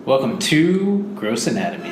Welcome to Gross Anatomy.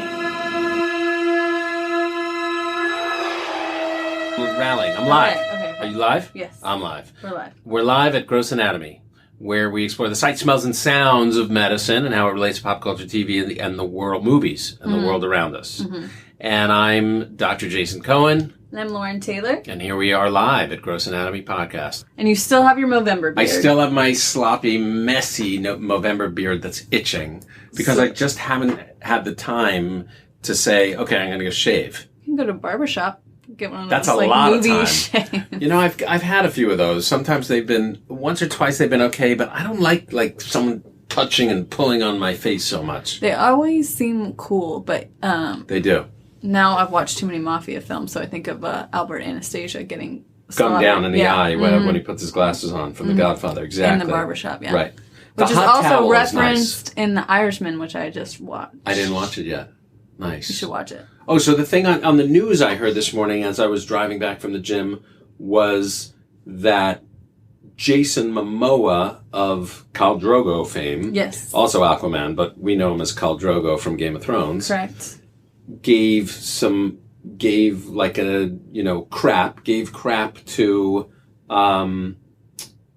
We're rallying. I'm live. Okay. Are you live? Yes. I'm live. We're live. We're live at Gross Anatomy, where we explore the sights, smells, and sounds of medicine and how it relates to pop culture, TV, and the world, movies, and the world around us. Mm-hmm. And I'm Dr. Jason Cohen. And I'm Lauren Taylor. And here we are live at Gross Anatomy Podcast. And you still have your Movember beard. I still have my sloppy, messy Movember beard that's itching because I just haven't had the time to say, okay, I'm going to go shave. You can go to a barbershop, get one of That's those a lot of movie time. shaves. You know, I've had a few of those. Sometimes they've been, once or twice they've been okay, but I don't like someone touching and pulling on my face so much. They always seem cool, but They do. now I've watched too many mafia films, so I think of Albert Anastasia getting Gunned down in the eye Mm-hmm. when he puts his glasses on from The Godfather. Exactly. In the barbershop, yeah. Right. Which The is hot towel also is nice. referenced in The Irishman, which I just watched. I didn't watch it yet. Nice. You should watch it. Oh, so the thing on the news I heard this morning as I was driving back from the gym was that Jason Momoa of Khal Drogo fame, Yes. also Aquaman, but we know him as Khal Drogo from Game of Thrones, Correct. gave crap to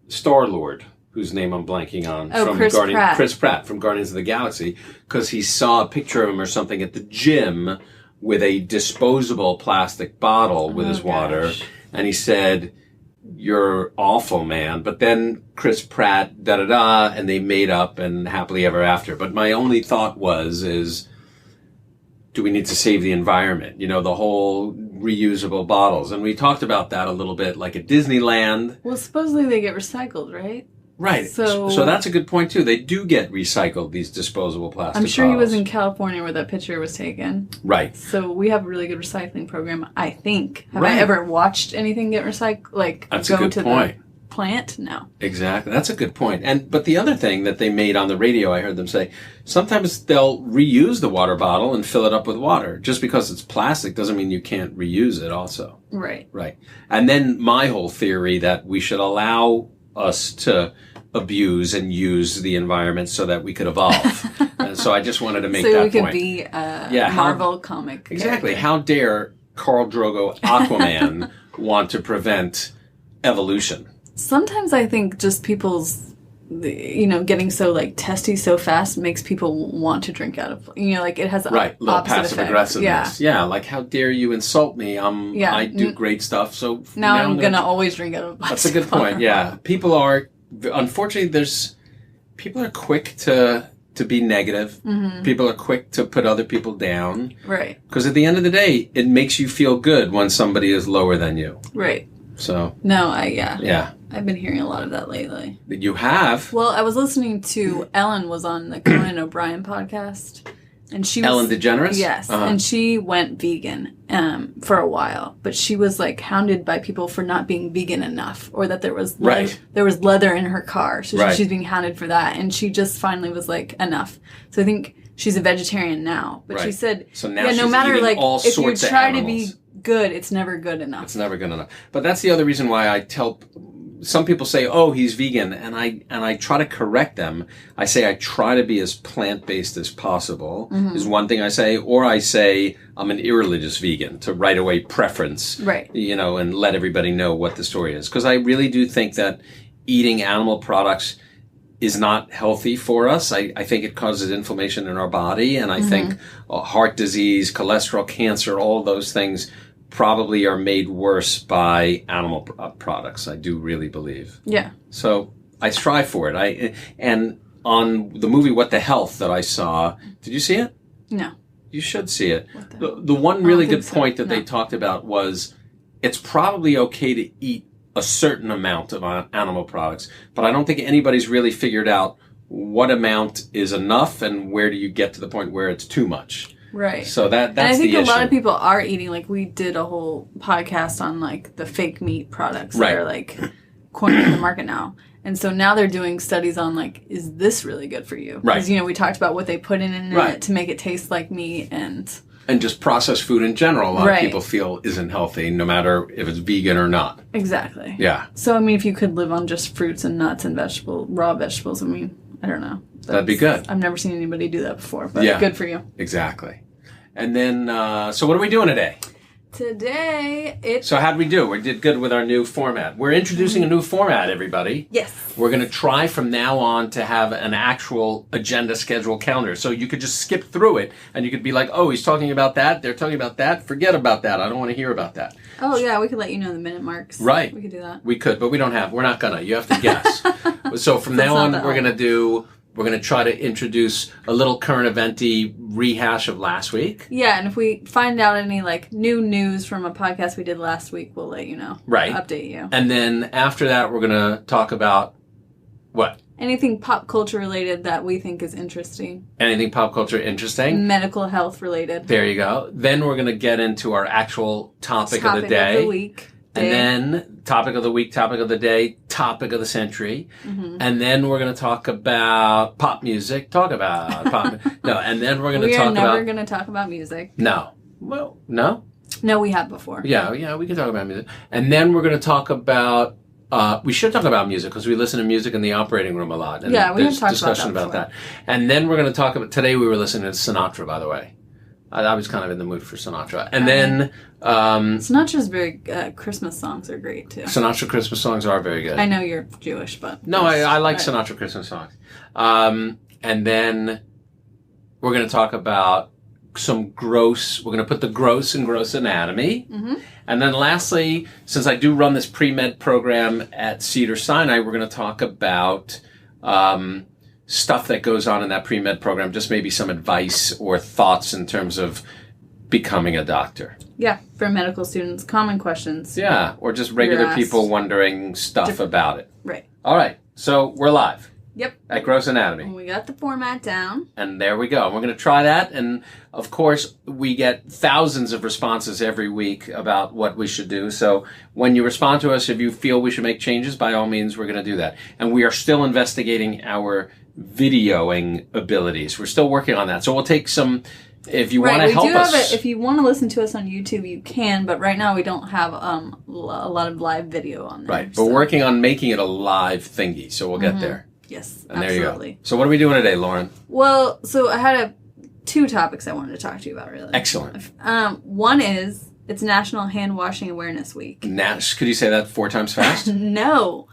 Star-Lord, whose name I'm blanking on, Oh, Chris Pratt from Guardians of the Galaxy, because he saw a picture of him or something at the gym with a disposable plastic bottle with his water, gosh. and he said, "You're awful, man." But then Chris Pratt, and they made up and happily ever after. But my only thought is, do we need to save the environment? You know, the whole reusable bottles. And we talked about that a little bit, like at Disneyland. Well, supposedly they get recycled, right? Right. So that's a good point, too. They do get recycled, these disposable plastic I'm sure bottles. he was in California where that picture was taken. Right. So we have a really good recycling program, I think. Have Right. I ever watched anything get recycled? Like, That's go a good to point. the plant? No. Exactly. That's a good point. But the other thing that they made on the radio, I heard them say, sometimes they'll reuse the water bottle and fill it up with water. Just because it's plastic doesn't mean you can't reuse it also. Right. Right. And then my whole theory that we should allow us to abuse and use the environment so that we could evolve. And so I just wanted to make so that we could point. be a Yeah, Marvel comic Exactly. character. How dare Khal Drogo Aquaman want to prevent evolution? Sometimes I think just people's, getting so like testy so fast makes people want to drink out of, like it has Right, little opposite passive effect. aggressiveness. Yeah. Yeah, like how dare you insult me? I do great stuff, so Now I'm gonna always drink out of a That's a good point. Yeah, people are unfortunately people are quick to be negative. Mm-hmm. People are quick to put other people down. Right. Because at the end of the day, it makes you feel good when somebody is lower than you. Right. So. No, Yeah. I've been hearing a lot of that lately. You have. Well, I was listening to Ellen was on the Conan O'Brien podcast, and she was, Ellen DeGeneres? Yes, Uh-huh. and she went vegan for a while, but she was like hounded by people for not being vegan enough, or that there was there was leather in her car, so Right. she's being hounded for that, and she just finally was like enough. So I think she's a vegetarian now, but she said, So now no she's matter eating like all if you sorts of try to animals. be good, it's never good enough. It's never good enough. But that's the other reason why I tell some people say, "Oh, he's vegan," and I try to correct them. I say I try to be as plant-based as possible. Is one thing I say, or I say I'm an irreligious vegan to right away preference, Right. And let everybody know what the story is, because I really do think that eating animal products is not healthy for us. I think it causes inflammation in our body, and I think heart disease, cholesterol, cancer, all of those things probably are made worse by animal products. I do really believe. Yeah. So I strive for it. And on the movie What the Health that I saw, did you see it? No. You should see it. The one really good point that they talked about was it's probably okay to eat a certain amount of animal products, but I don't think anybody's really figured out what amount is enough and where do you get to the point where it's too much. Right. So that's and I think the a lot issue. of people are eating, like we did a whole podcast on like the fake meat products Right. that are like cornering the market now. And so now they're doing studies on like, is this really good for you? Right. Because, we talked about what they put in Right. it to make it taste like meat and just processed food in general, a lot Right. of people feel isn't healthy, no matter if it's vegan or not. exactly. Yeah. So, I mean, if you could live on just fruits and nuts and raw vegetables, I mean, I don't know. That'd be good. I've never seen anybody do that before, but good for you. Exactly. And then, so what are we doing today? Today, So how'd we do? We did good with our new format. We're introducing a new format, everybody. Yes. We're going to try from now on to have an actual agenda schedule calendar. So you could just skip through it and you could be like, oh, he's talking about that. They're talking about that. Forget about that. I don't want to hear about that. Oh, yeah. We could let you know the minute marks. Right. We could do that. We could, but we don't have. We're not going to. You have to guess. So from now on, we're going to try to introduce a little current event-y rehash of last week. Yeah, and if we find out any like new news from a podcast we did last week, we'll let you know. Right. Update you. And then after that, we're going to talk about what? Anything pop culture related that we think is interesting. Anything pop culture interesting? Medical health related. There you go. Then we're going to get into our actual topic of the day. Topic of the week. And then topic of the week, topic of the day, topic of the century. Mm-hmm. And then we're going to talk about pop music. And then we're going to talk about... We are never going to talk about music. No. Well, no? No, we have before. Yeah, we can talk about music. And then we're going to talk about... we should talk about music because we listen to music in the operating room a lot. And we have talked discussion about that. And then we're going to talk about... Today we were listening to Sinatra, by the way. I was kind of in the mood for Sinatra. And then... Sinatra's very... Christmas songs are great, too. Sinatra Christmas songs are very good. I know you're Jewish, but... No, I like Sinatra Christmas songs. And then we're going to talk about some gross... We're going to put the gross in gross anatomy. Mm-hmm. And then lastly, since I do run this pre-med program at Cedars-Sinai, we're going to talk about... stuff that goes on in that pre-med program, just maybe some advice or thoughts in terms of becoming a doctor. Yeah, for medical students, common questions. Yeah, or just regular people wondering stuff about it. Right. All right, so we're live. Yep. At Gross Anatomy. And we got the format down. And there we go. We're going to try that. And, of course, we get thousands of responses every week about what we should do. So when you respond to us, if you feel we should make changes, by all means, we're going to do that. And we are still investigating our videoing abilities. We're still working on that. So we'll take some... If you want to help us... If you want to listen to us on YouTube, you can. But right now, we don't have a lot of live video on there. Right. But we're working on making it a live thingy. So we'll get there. Yes, and absolutely. There you go. So what are we doing today, Lauren? Well, so I had two topics I wanted to talk to you about, really. Excellent. One is, it's National Hand Washing Awareness Week. Could you say that 4 times fast? No.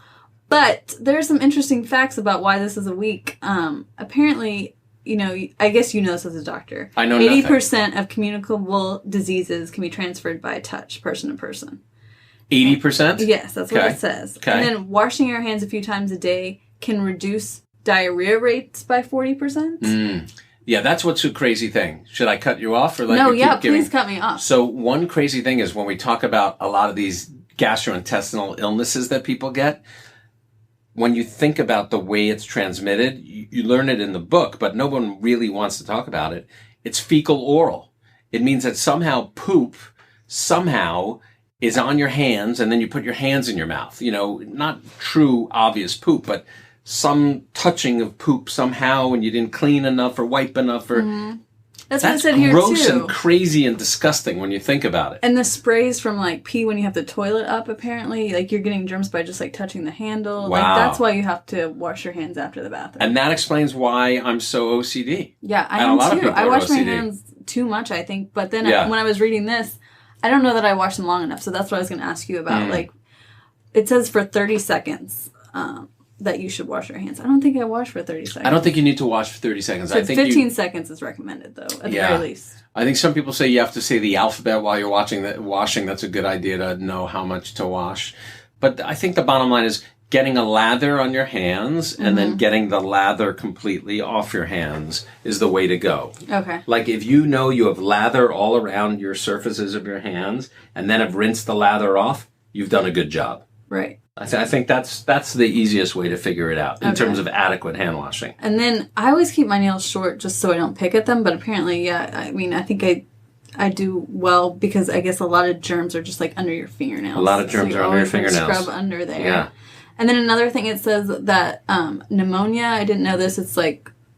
But there's some interesting facts about why this is a week. Apparently, I guess you know this as a doctor. I know 80% of communicable diseases can be transferred by touch, person to person. 80%? Yes, that's what it says. Okay. And then washing your hands a few times a day can reduce diarrhea rates by 40%. Yeah, that's what's a crazy thing. Should I cut you off or let you keep please cut me off. So one crazy thing is when we talk about a lot of these gastrointestinal illnesses that people get, when you think about the way it's transmitted, you learn it in the book, but no one really wants to talk about it. It's fecal oral. It means that somehow poop is on your hands and then you put your hands in your mouth. Not true, obvious poop, but some touching of poop somehow and you didn't clean enough or wipe enough or... Mm-hmm. That's what I said here, too. Gross and crazy and disgusting when you think about it. And the sprays from, pee when you have the toilet up, apparently. You're getting germs by just, touching the handle. Wow. That's why you have to wash your hands after the bathroom. And that explains why I'm so OCD. Yeah, I am, too. I wash my hands too much, I think. But then when I was reading this, I don't know that I washed them long enough. So that's what I was going to ask you about. It says for 30 seconds... that you should wash your hands. I don't think I wash for 30 seconds. I don't think you need to wash for 30 seconds. So I think 15 seconds is recommended, though, at the very least. I think some people say you have to say the alphabet while you're washing. That's a good idea to know how much to wash. But I think the bottom line is getting a lather on your hands and then getting the lather completely off your hands is the way to go. Okay. If you know you have lather all around your surfaces of your hands and then have rinsed the lather off, you've done a good job. Right. I think that's the easiest way to figure it out in terms of adequate hand washing. And then I always keep my nails short just so I don't pick at them. But apparently, I think I do well because I guess a lot of germs are just under your fingernails. A lot of germs are under your fingernails. Scrub under there. Yeah. And then another thing, it says that pneumonia, I didn't know this, it's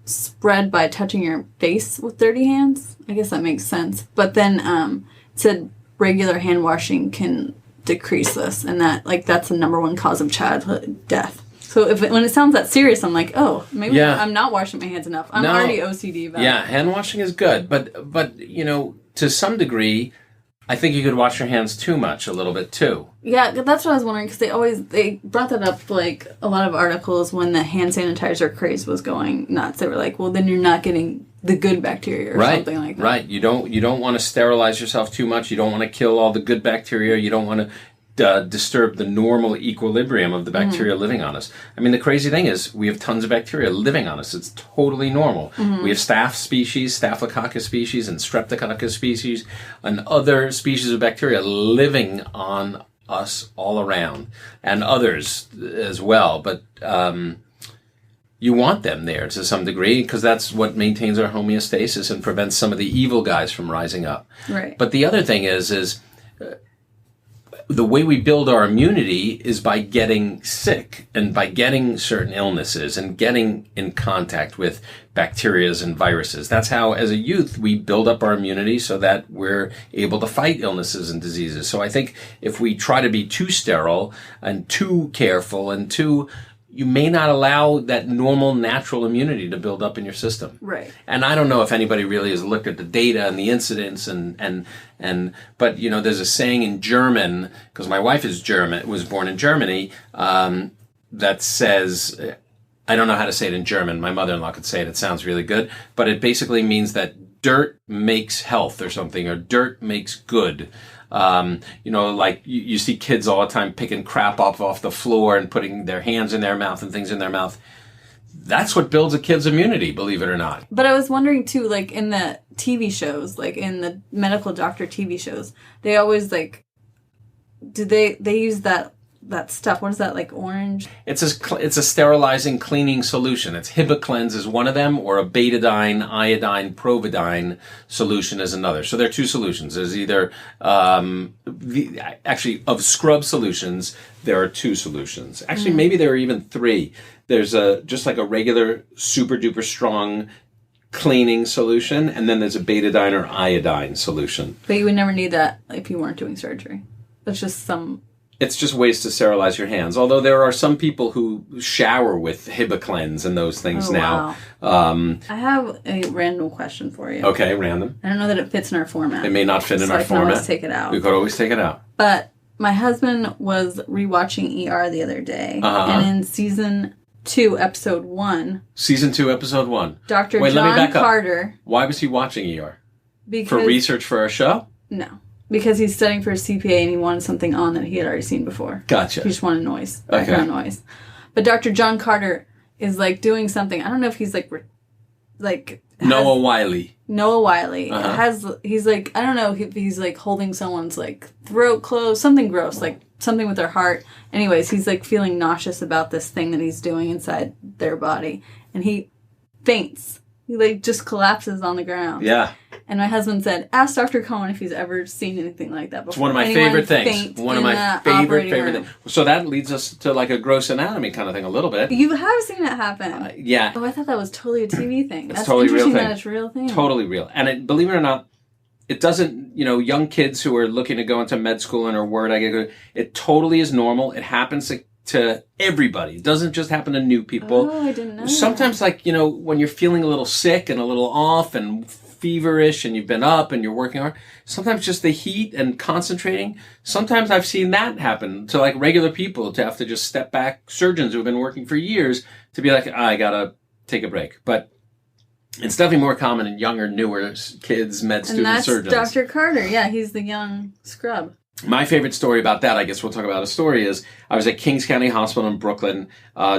spread by touching your face with dirty hands. I guess that makes sense. But then it said regular hand washing can decrease this, and that's the number one cause of childhood death. So when it sounds that serious, I'm like, oh, maybe I'm not washing my hands enough. I'm already OCD about it. Yeah, hand washing is good, but you know, to some degree, I think you could wash your hands too much a little bit too. Yeah, that's what I was wondering, because they brought that up, like, a lot of articles when the hand sanitizer craze was going nuts. They were like, well, then you're not getting the good bacteria or something like that. Right. You don't want to sterilize yourself too much. You don't want to kill all the good bacteria. You don't want to disturb the normal equilibrium of the bacteria living on us. I mean, the crazy thing is we have tons of bacteria living on us. It's totally normal. We have staph species, Staphylococcus species, and Streptococcus species, and other species of bacteria living on us all around, and others as well. But you want them there to some degree, because that's what maintains our homeostasis and prevents some of the evil guys from rising up. Right. But the other thing is the way we build our immunity is by getting sick and by getting certain illnesses and getting in contact with bacterias and viruses. That's how, as a youth, we build up our immunity so that we're able to fight illnesses and diseases. So I think if we try to be too sterile and too careful and you may not allow that normal, natural immunity to build up in your system. Right. And I don't know if anybody really has looked at the data and the incidents but you know, there's a saying in German, because my wife is German, was born in Germany, that says, I don't know how to say it in German. My mother-in-law could say it. It sounds really good. But it basically means that dirt makes health or something, or dirt makes good. You know, like you see kids all the time picking crap off the floor and putting their hands in their mouth and things in their mouth. That's what builds a kid's immunity, believe it or not. But I was wondering too, like in the TV shows, like in the medical doctor TV shows, they always like, do they use that stuff? What is that, like orange? It's a sterilizing, cleaning solution. It's Hibiclens is one of them, or a betadine, iodine, providine solution is another. So there are two solutions. There's either, actually, of scrub solutions, there are two solutions. Actually, maybe there are even three. There's just like a regular super duper strong cleaning solution, and then there's a betadine or iodine solution. But you would never need that if you weren't doing surgery. It's just ways to sterilize your hands. Although there are some people who shower with Hibiclens and those things now. Wow. I have a random question for you. Okay, random. I don't know that it fits in our format. It may not fit in our format. So I can always take it out. We could always take it out. But my husband was rewatching ER the other day. And in season 2, episode 1. Season 2, episode 1. Dr. John Carter. Why was he watching ER? Because, for research for our show? No. Because he's studying for his CPA and he wanted something on that he had already seen before. Gotcha. He just wanted noise. Background noise. But Dr. John Carter is like doing something. I don't know if he's Noah Wiley. Noah Wiley he's like, I don't know if he's like holding someone's like throat closed, something gross, like something with their heart. Anyways, he's like feeling nauseous about this thing that he's doing inside their body, and he faints. He like just collapses on the ground. Yeah. And my husband said, ask Dr. Cohen if he's ever seen anything like that before. It's one of my favorite things. One of my favorite things. So that leads us to like a gross anatomy kind of thing a little bit. You have seen it happen. Yeah. Oh, I thought that was totally a TV thing. That's totally interesting real thing. That it's a real thing. Totally real. And believe it or not, it doesn't, you know, young kids who are looking to go into med school and are worried, it totally is normal. It happens to everybody. It doesn't just happen to new people. Oh, I didn't know. Sometimes, like, you know, when you're feeling a little sick and a little off and feverish and you've been up and you're working hard, sometimes just the heat and concentrating, sometimes I've seen that happen to like regular people, to have to just step back, surgeons who have been working for years, to be like, I gotta take a break. But it's definitely more common in younger, newer kids, med student surgeons. And that's Dr. Carter. Yeah, he's the young scrub. My favorite story about that, I guess we'll talk about a story, is I was at Kings County Hospital in Brooklyn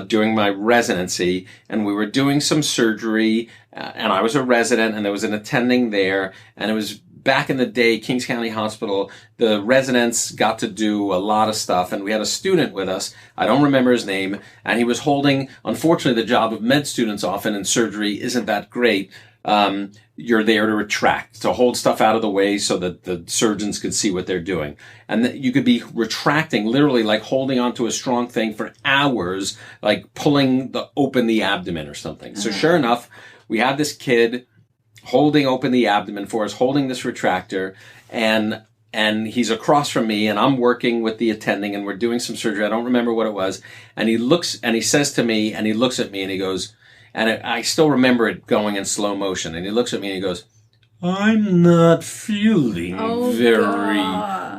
doing my residency, and we were doing some surgery, and I was a resident, and there was an attending there, and it was back in the day, Kings County Hospital, the residents got to do a lot of stuff, and we had a student with us, I don't remember his name, and he was holding, unfortunately, the job of med students often in surgery isn't that great. You're there to retract, to hold stuff out of the way so that the surgeons could see what they're doing. And you could be retracting, literally like holding onto a strong thing for hours, like pulling open the abdomen or something. So sure enough, we had this kid holding open the abdomen for us, holding this retractor, and and he's across from me, and I'm working with the attending, and we're doing some surgery. I don't remember what it was. And he looks, and he says to me, and he looks at me, and he goes, and I still remember it going in slow motion. And he looks at me, and he goes, "I'm not feeling very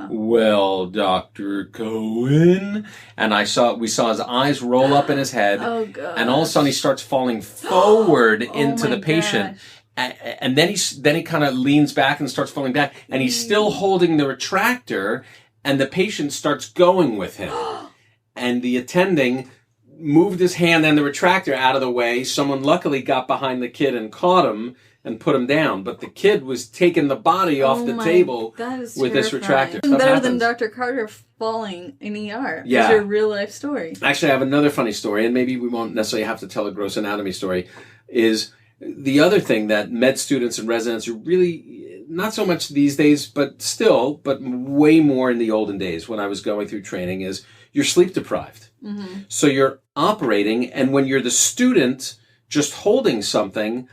well, Dr. Cohen." And we saw his eyes roll up in his head. And all of a sudden he starts falling forward into the patient. And then he kind of leans back and starts falling back. And he's still holding the retractor, and the patient starts going with him. And the attending moved his hand and the retractor out of the way. Someone luckily got behind the kid and caught him and put him down, but the kid was taking the body off the table with this retractor. Better than Dr. Carter falling in ER. Yeah. It's your real life story. Actually, I have another funny story, and maybe we won't necessarily have to tell a gross anatomy story, is the other thing that med students and residents are really, not so much these days, but way more in the olden days when I was going through training, is you're sleep deprived. Mm-hmm. So you're operating, and when you're the student just holding something,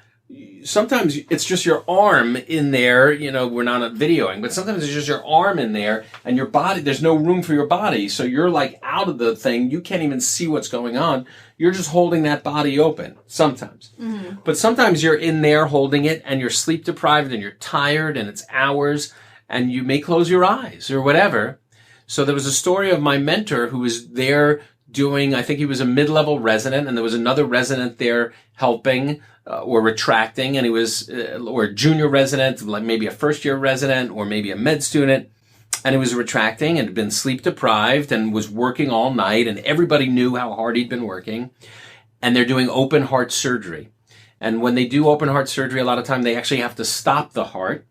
sometimes it's just your arm in there, we're not videoing, but sometimes it's just your arm in there, and your body, there's no room for your body. So you're like out of the thing. You can't even see what's going on. You're just holding that body open sometimes. Mm-hmm. But sometimes you're in there holding it, and you're sleep deprived, and you're tired, and it's hours, and you may close your eyes or whatever. So there was a story of my mentor who was there doing, I think he was a mid-level resident, and there was another resident there helping or retracting, and he was, or a junior resident, like maybe a first-year resident or maybe a med student, and he was retracting and had been sleep deprived and was working all night, and everybody knew how hard he'd been working, and they're doing open heart surgery. And when they do open heart surgery, a lot of time they actually have to stop the heart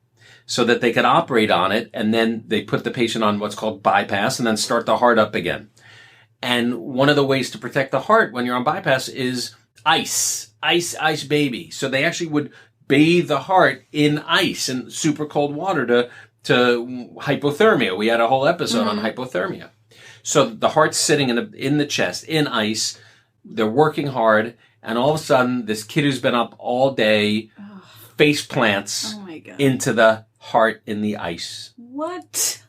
so that they could operate on it, and then they put the patient on what's called bypass and then start the heart up again. And one of the ways to protect the heart when you're on bypass is ice, baby. So they actually would bathe the heart in ice and super cold water to hypothermia. We had a whole episode on hypothermia. So the heart's sitting in the chest, in ice. They're working hard. And all of a sudden, this kid who's been up all day face plants into the heart in the ice. What?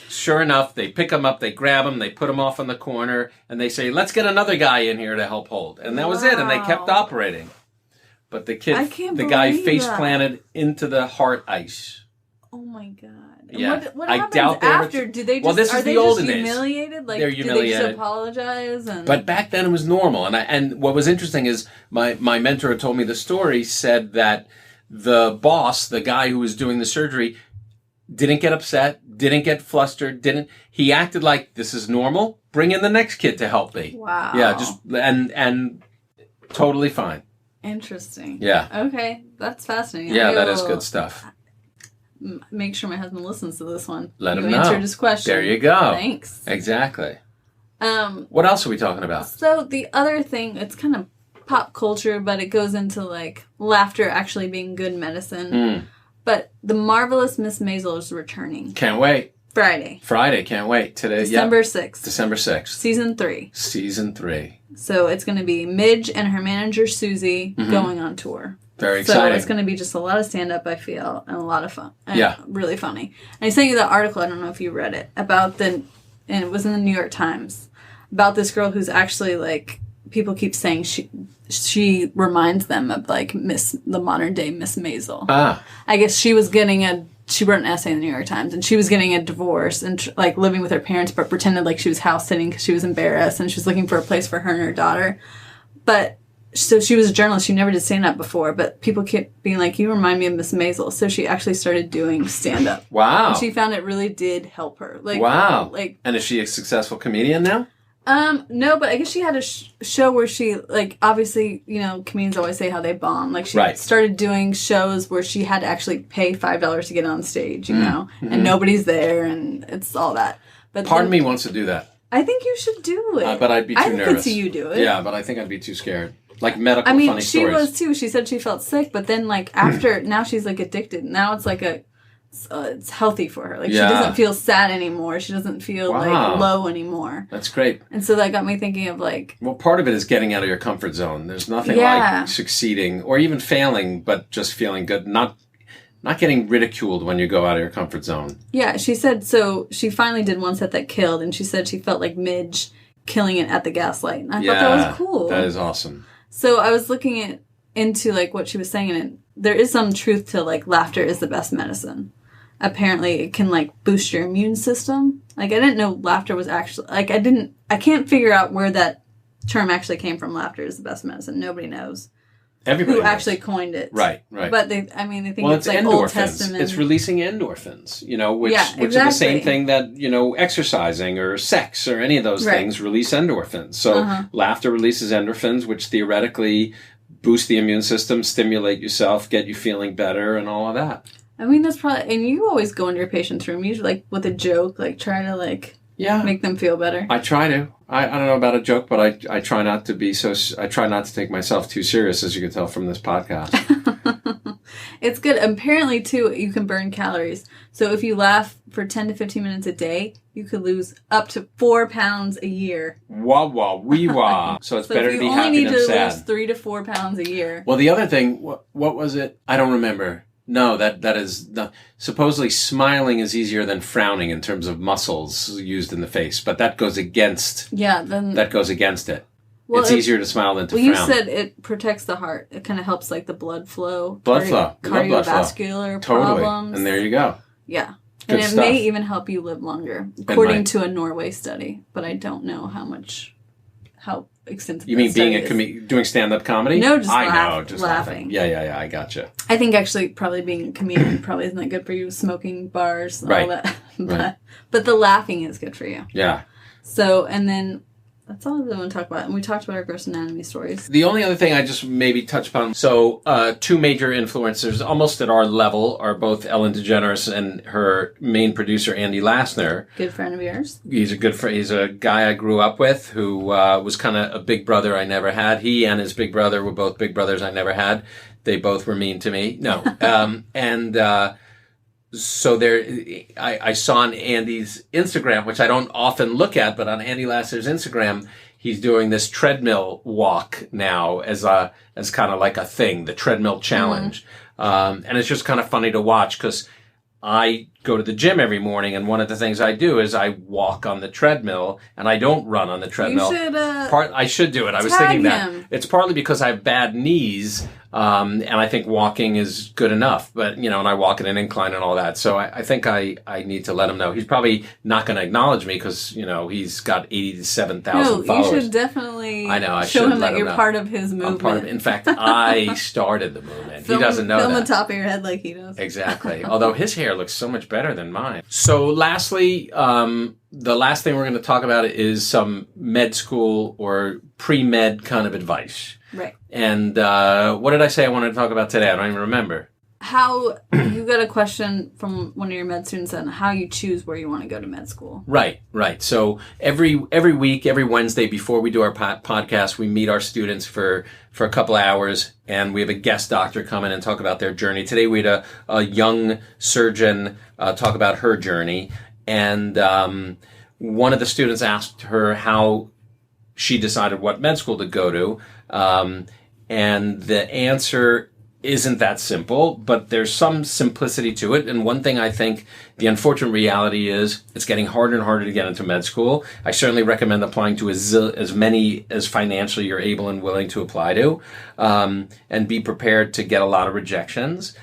Sure enough, they pick him up, they grab him, they put him off in the corner, and they say, "Let's get another guy in here to help hold." And that was it, and they kept operating. But the guy face planted into the heart ice. Oh my God. Yeah. What happens after? Do they just, well, this is the olden days. Humiliated? Like, they're humiliated. Do they just apologize? But back then it was normal. And what was interesting is my mentor who told me the story said that the boss, the guy who was doing the surgery, didn't get upset, didn't get flustered, he acted like this is normal. Bring in the next kid to help me. Wow. Yeah, and totally fine. Interesting. Yeah. Okay, that's fascinating. Yeah, that is good stuff. Make sure my husband listens to this one. Let him know. You answered his question. There you go. Thanks. Exactly. What else are we talking about? So the other thing, it's kind of pop culture, but it goes into like laughter actually being good medicine. But The Marvelous Miss Maisel is returning. Can't wait. Friday, can't wait. Today, December 6th. December 6th. Season 3. So it's going to be Midge and her manager, Susie, going on tour. Very exciting. So it's going to be just a lot of stand-up, I feel, and a lot of fun. And really funny. And I sent you the article, I don't know if you read it, and it was in the New York Times, about this girl who's actually, like, people keep saying she reminds them of, like, the modern-day Miss Maisel. I guess she wrote an essay in the New York Times, and she was getting a divorce and, like, living with her parents, but pretended like she was house-sitting because she was embarrassed, and she was looking for a place for her and her daughter. But, so she was a journalist. She never did stand-up before, but people kept being like, you remind me of Miss Maisel. So she actually started doing stand-up. Wow. And she found it really did help her. Like, wow. And is she a successful comedian now? No, but I guess she had a show where she, like, obviously, comedians always say how they bomb. Like, she started doing shows where she had to actually pay $5 to get on stage, and nobody's there, and it's all that. But part of me wants to do that. I think you should do it. But I'd be too nervous. I could see you do it. Yeah, but I think I'd be too scared. Like medical funny stories. She was too. She said she felt sick, but then, like, after, now she's, like, addicted. Now it's like it's healthy for her. Like, she doesn't feel sad anymore. She doesn't feel, like, low anymore. That's great. And so that got me thinking of, like... Well, part of it is getting out of your comfort zone. There's nothing like succeeding or even failing, but just feeling good. not getting ridiculed when you go out of your comfort zone. Yeah, she said, so she finally did one set that killed, and she said she felt like Midge killing it at the Gaslight. And I thought that was cool. That is awesome. So I was looking into like what she was saying, and there is some truth to like laughter is the best medicine. Apparently it can like boost your immune system. Like I didn't know laughter was actually, like I can't figure out where that term actually came from. Laughter is the best medicine. Nobody knows. Everybody who knows. actually coined it. Right. But they think it's like endorphins. Old Testament. It's releasing endorphins, which exactly. is the same thing that, exercising or sex or any of those things release endorphins. So laughter releases endorphins, which theoretically boost the immune system, stimulate yourself, get you feeling better and all of that. I mean, that's probably, and you always go into your patient's room, usually like with a joke, like try to make them feel better. I try to. I don't know about a joke, but I try not to be I try not to take myself too serious, as you can tell from this podcast. It's good. Apparently, too, you can burn calories. So if you laugh for 10 to 15 minutes a day, you could lose up to 4 pounds a year. Wah, wah, wee, wah. So it's better to be happy than sad. You only need to lose 3 to 4 pounds a year. Well, the other thing, what was it? I don't remember. No, that is supposedly smiling is easier than frowning in terms of muscles used in the face, but that goes against. That goes against it. Well, it's easier to smile than to frown. Well, you said it protects the heart. It kind of helps like the blood flow. Cardiovascular problems. And there you go. Yeah. Good and it may even help you live longer, according to a Norway study, but I don't know how extensive. You mean being doing stand-up comedy? No, just laughing. Yeah, I gotcha. I think actually probably being a comedian probably isn't that good for you, smoking bars, all that. But the laughing is good for you. Yeah. So, and then that's all I really want to talk about. And we talked about our gross anatomy stories. The only other thing I just maybe touch upon, so two major influencers almost at our level are both Ellen DeGeneres and her main producer, Andy Lassner. Good friend of yours. He's a good friend. He's a guy I grew up with who was kind of a big brother I never had. He and his big brother were both big brothers I never had. They both were mean to me. No. So I saw on Andy's Instagram, which I don't often look at, but on Andy Lassner's Instagram, he's doing this treadmill walk now as kind of like a thing, the treadmill challenge. And it's just kind of funny to watch because I go to the gym every morning, and one of the things I do is I walk on the treadmill, and I don't run on the treadmill. You should, I should do it. I was thinking that. It's partly because I have bad knees, and I think walking is good enough. But, and I walk in an incline and all that. So I think I need to let him know. He's probably not going to acknowledge me because, he's got 87,000 followers. No, you should definitely show him that you're part of his movement. In fact, I started the movement. He doesn't know that. Film the top of your head like he does. Exactly. Although his hair looks so much better than mine. So lastly, the last thing we're going to talk about is some med school or pre-med kind of advice. Right. And what did I say I wanted to talk about today? I don't even remember. How you got a question from one of your med students on how you choose where you want to go to med school. Right. So every week, every Wednesday before we do our podcast, we meet our students for a couple of hours, and we have a guest doctor come in and talk about their journey. Today we had a young surgeon talk about her journey, and one of the students asked her how she decided what med school to go to, and the answer isn't that simple, but there's some simplicity to it. And one thing I think the unfortunate reality is it's getting harder and harder to get into med school. I certainly recommend applying to as many as financially you're able and willing to apply to, and be prepared to get a lot of rejections.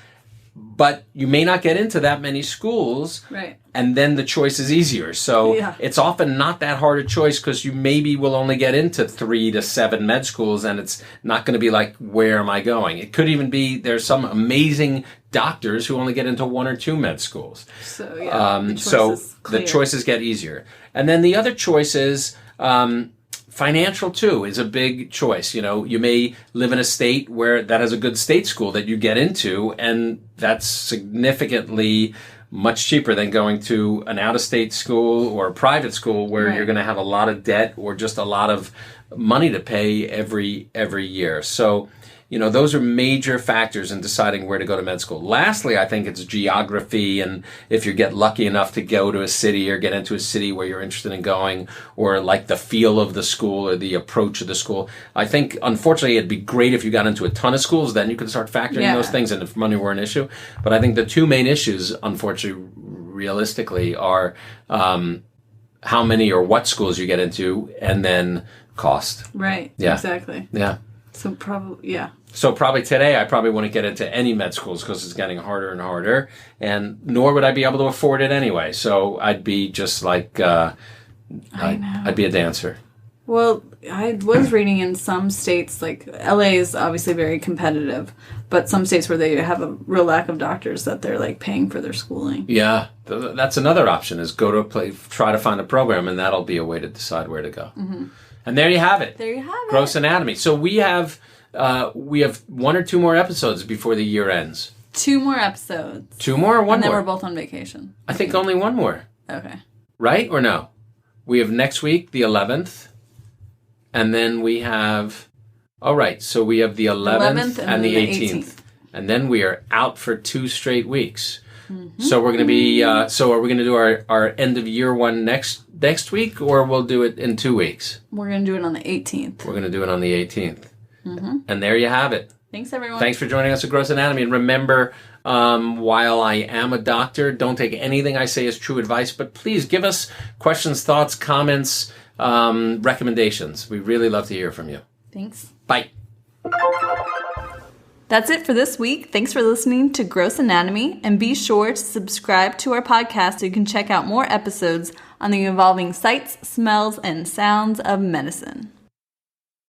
But you may not get into that many schools, right? And then the choice is easier. So it's often not that hard a choice because you maybe will only get into 3 to 7 med schools, and it's not going to be like, where am I going? It could even be there's some amazing doctors who only get into 1 or 2 med schools. So the choices get easier. And then the other choice is financial too is a big choice. You may live in a state where that has a good state school that you get into, and that's significantly much cheaper than going to an out-of-state school or a private school where you're going to have a lot of debt or just a lot of money to pay every year. So those are major factors in deciding where to go to med school. Lastly, I think it's geography, and if you get lucky enough to go to a city or get into a city where you're interested in going, or like the feel of the school or the approach of the school. I think, unfortunately, it'd be great if you got into a ton of schools, then you could start factoring those things, and if money were an issue. But I think the two main issues, unfortunately, realistically, are how many or what schools you get into, and then cost. Right. Yeah. Exactly. Yeah. So probably today I probably wouldn't get into any med schools because it's getting harder and harder, and nor would I be able to afford it anyway. So I'd be just like I'd be a dancer. Well, I was reading in some states, like LA is obviously very competitive, but some states where they have a real lack of doctors that they're like paying for their schooling. Yeah, that's another option, is go to a place, try to find a program, and that'll be a way to decide where to go. Mm-hmm. And there you have it. There you have it. Gross anatomy. So we have 1 or 2 more episodes before the year ends. 2 more episodes. 2 more or 1 more? And then we're both on vacation. I think only 1 more. Okay. Right or no? We have next week, the 11th. And then we have... Oh, right. So we have the 11th and the 18th. And then we are out for 2 straight weeks. Mm-hmm. So we're going to be... so are we going to do our end of year one next week, or we'll do it in 2 weeks? We're going to do it on the 18th. We're going to do it on the 18th. Mm-hmm. And there you have it. Thanks, everyone. Thanks for joining us at Gross Anatomy. And remember, while I am a doctor, don't take anything I say as true advice, but please give us questions, thoughts, comments, recommendations. We really love to hear from you. Thanks. Bye. That's it for this week. Thanks for listening to Gross Anatomy, and be sure to subscribe to our podcast so you can check out more episodes on the evolving sights, smells, and sounds of medicine.